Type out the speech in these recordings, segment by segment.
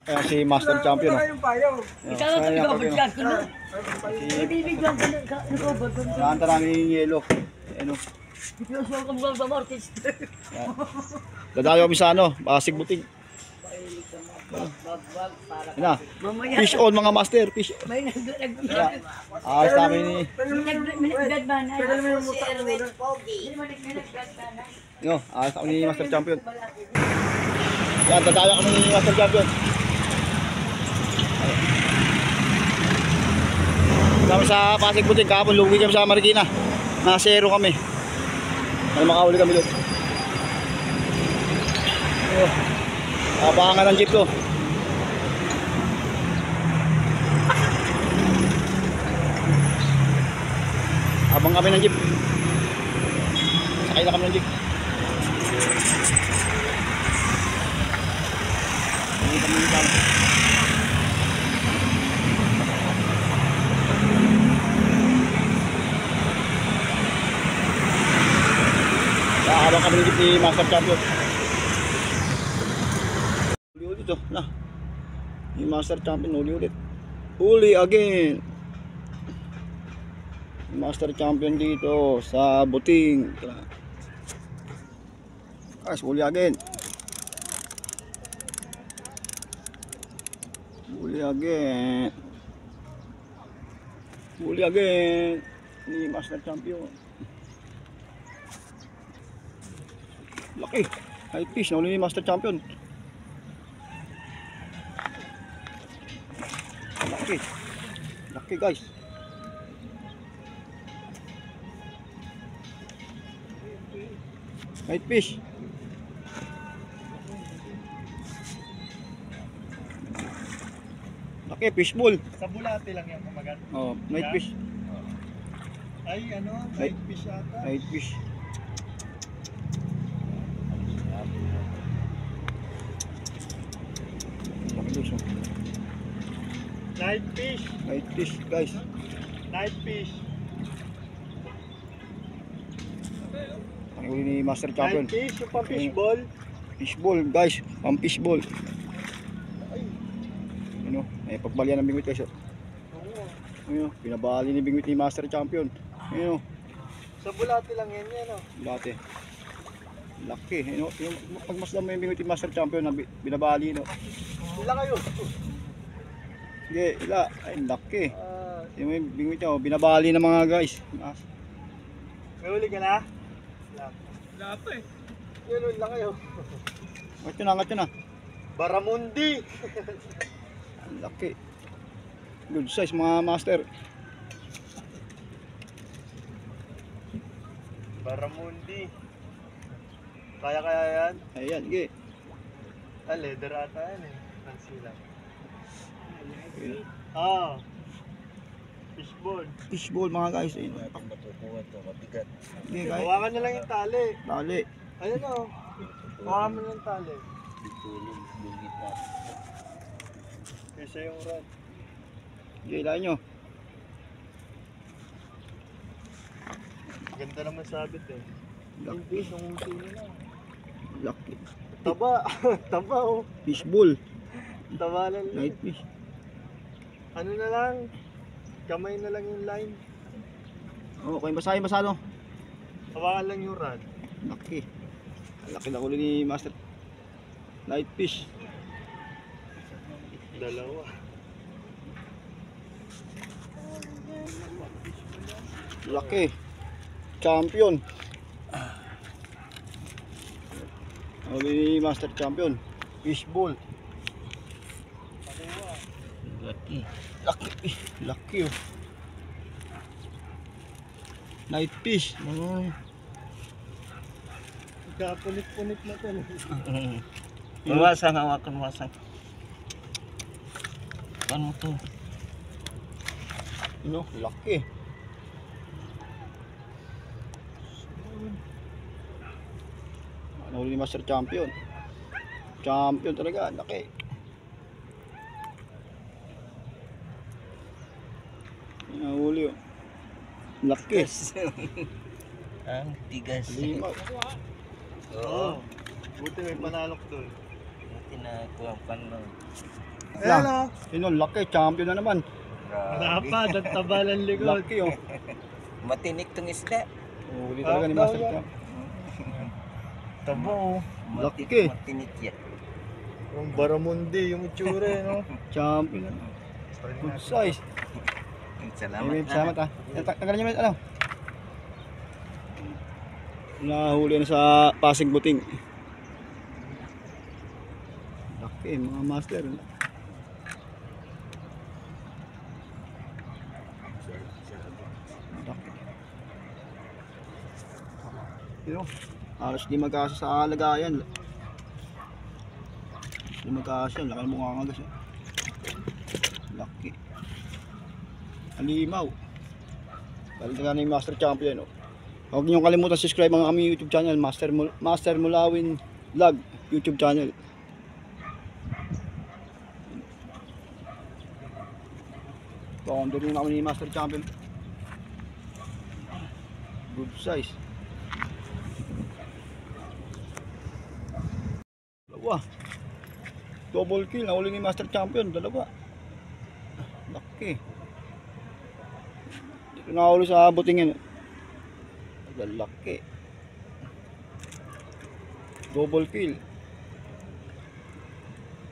Ayan si Master Champion. Ikaw na ito, ikaw ko na. Ibibigyan ko na, ikaw ko na. Nakanta namin yung yelo. Ano? Ipiyosyo ko mga Martis. Dadayo kami sa ano, Pasig Butig. Yan na. Fish on mga master, fish on. May nagdag. Ayos namin ni... Nagdag ba na? Yo, ayos kami ni Master Champion. Yan, dadayo kami ni Master Champion. Kami sa Pasig Butig, kahapon lugi kami sa Marikina. Naka-0 kami. Ano makahuli kami doon. Abangan ng jeep to. Abang kami ng jeep. Sakay na kami ng jeep. Hindi kami ng jeep. Abang kami ng jeep ni Master Champion. Uli ulit na. Yung Master Champion uli ulit. Uli again. Yung Master Champion dito sa Buting. Guys, uli again. Uli again. Uli again. Ni Master Champion. Laki. High fish na uli ni Master Champion. Laki. Laki guys. Night fish. Laki fish ball. Sa bulate lang yan kumagat. Oh, night fish. Ay ano, night fish ata. Night fish. Laki guys. Oh. Night fish. Night fish guys. Night fish. Ang uli ni Master Champion. Night fish, yung pang fish ball. Fishball guys, pang fishball. Ano, may pagbalian ng bingwit guys. Ano, pinabali ni bingwit ni Master Champion. Ano, Sa bulate lang yan yan oh. dati. Laki, ano, yung pagmasdan mo yung bingwit ni Master Champion na binabali no. Sila kayo. Sige, ila, ay laki. Yung bingwit niya, binabali ng mga guys. May huli ka na? Wala pa eh. Yun lang kayo. Angat yun na. Baramundi. Ang laki. Good size mga master. Baramundi. Kaya yan? Ayan, sige. Leather ata yan eh. Pansila. Ayan. Fishball. Fishball mga guys. Ayun. Sige guys. Hawakan na lang yung tali. Dali. Ayun o. Hawakan mo lang yung tali. Isa yung rod. Sige, ilahin nyo. Ganda naman sabit eh. Laki. Hindi, nunguti nila. Laki. Taba. Taba oh. Fishball. Taba lang. Night fish. Ano na lang. Kamay na lang yung line. Okay, basahin basado. Hawakan lang yung rod. Laki. Laki na uli ni Master. Night fish. Dalawa. Laki. Champion. Uli ni Master Champion. Fishball. Laki. Laki. Laki oh. Night fish. Kapunit-punit na to. Iwasan, hawakan, iwasan. Ano to? Ano? Laki. Ano uli ni Master Champion? Champion talaga. Laki. Nahuli oh. Laki. Ang tigas. Lima. Oo. Buti may panalok doon. Tinakuha pa no. Hello. Sino, laki, champion na naman. Dapat, ang taba ng likod. Laki oh. Matinik tong isda. Huli talaga ni Master Champ. Tabo. Laki. Matinik yan. Yung Baramundi, yung itsura eh, no? Champion na. Good size. Salamat. Salamat ah. Tanggalin niyo ano? Nahuli na sa Pasig Buting. Laki mga master. Laki. Pero halos di magkasya sa lagayan. Di magkasya, laki ng mukha nga guys. Laki. Alimaw. Balik na yung Master Champion. Oh. Huwag niyong kalimutan subscribe ang aming YouTube channel, Master Mulawin Vlog YouTube channel. Founder rin kami ni Master Champion. Good size. Dalawa. Double kill, nahuli ni Master Champion. Dalawa. Laki. Dito nahuli sa butingin. Laki. Double kill.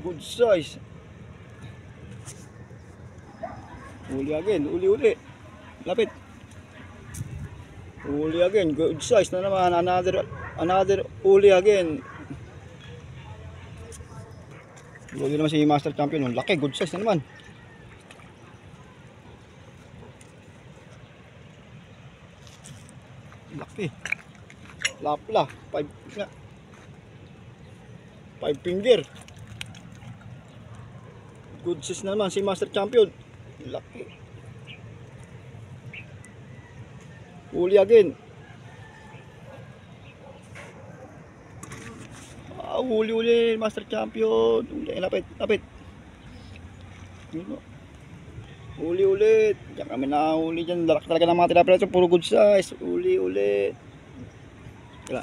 Good size. Uli again, uli. Lapit. Uli again, good size na naman. Another uli again. Uli naman si Master Champion. Laki, good size na naman. Laki. Lapla. 5 finger. Good size na naman si Master Champion. Laki. Uli again. Uli Master Champion. Lapit. Uli ulit. Diyan kami nahuli dyan. Dalak talaga ng mga tinapila. Puro good size. Uli ulit. Kala.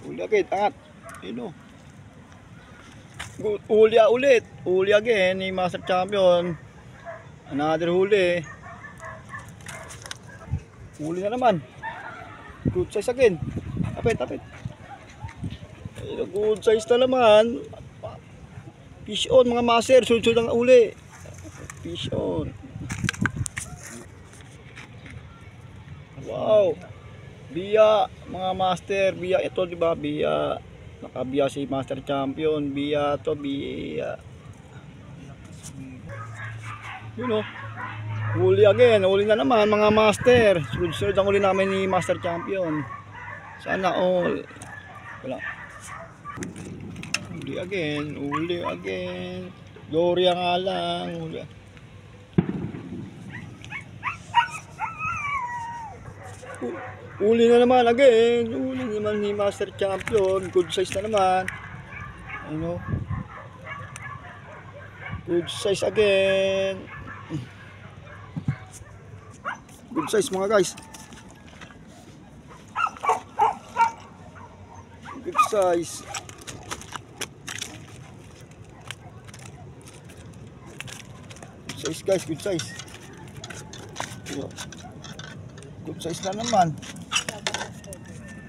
Uli agad. Angat. Yun o. Uli ulit. Uli again ni Master Champion. Another huli. Uli na naman. Good size again. Tapit. Good size na naman. Fish on mga master. Sunod ang uli. Fish on. Wow. Biya mga master. Biya ito diba? Biya. Nakabiya si Master Champion. Biya to. Biya. Yun o. Huli again. Huli na naman mga master. Sunod ang uli namin ni Master Champion. Sana all. Wala. Uli again. Gloria nga lang. Uli na naman again. Uli naman ni Master Champion. Good size na naman. Ano? Good size again. Good size mga guys. Good size. Good size guys, good size. Good size na naman.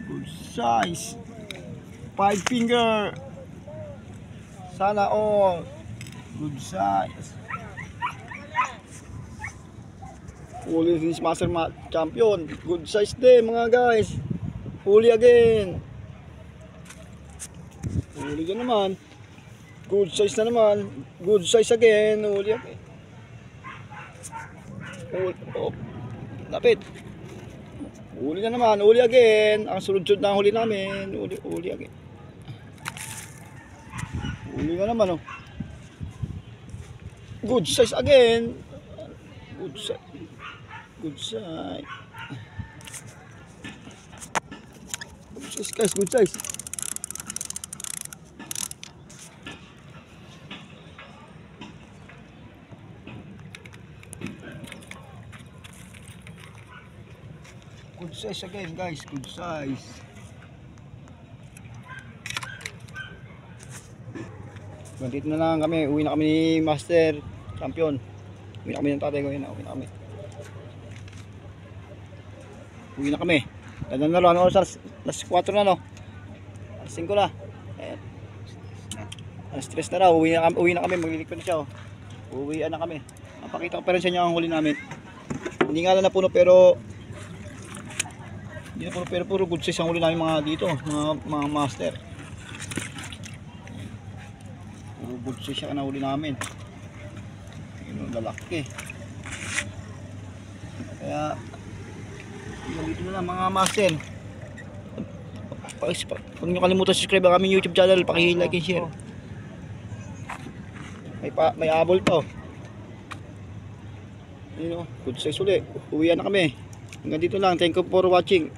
Good size. 5 finger. Sana all. Good size. Huli si Master Champion. Good size din mga guys. Huli again. Huli ka naman. Good size na naman. Good size again. Huli again. Oh. Lapit. Huli na naman. Huli again. Ang sunod-sunod na huli namin. Huli again. Huli ka naman oh. Good size again. Good size. Good size. Good size guys. Good size. Good size again guys, good size. Dito na lang kami. Uwi na kami ni Master Champion. Uwi na kami ng tatay ko. Uwi na kami. Uwi na kami. Ganyan na lang. Ano, alas 4 na, no? Alas 5 na. Ayan. Alas 3 na raw. Uwi na kami. Maglilikod na siya, oh. Uwian na kami. Napakita ko pa rin sa inyo ang huli namin. Hindi nga lang napuno pero hindi napuno pero puro good size ang huli namin mga dito. Mga master. Puro good size siya na huli namin. Yun ang lalaki. Kaya dito na lang mga master. Huwag nyo kalimutan subscribe ang aming YouTube channel. Paki-like and share. May abol pa, oh. Yun, oh, good size ulit. Uwian na kami. Hanggang dito lang. Thank you for watching.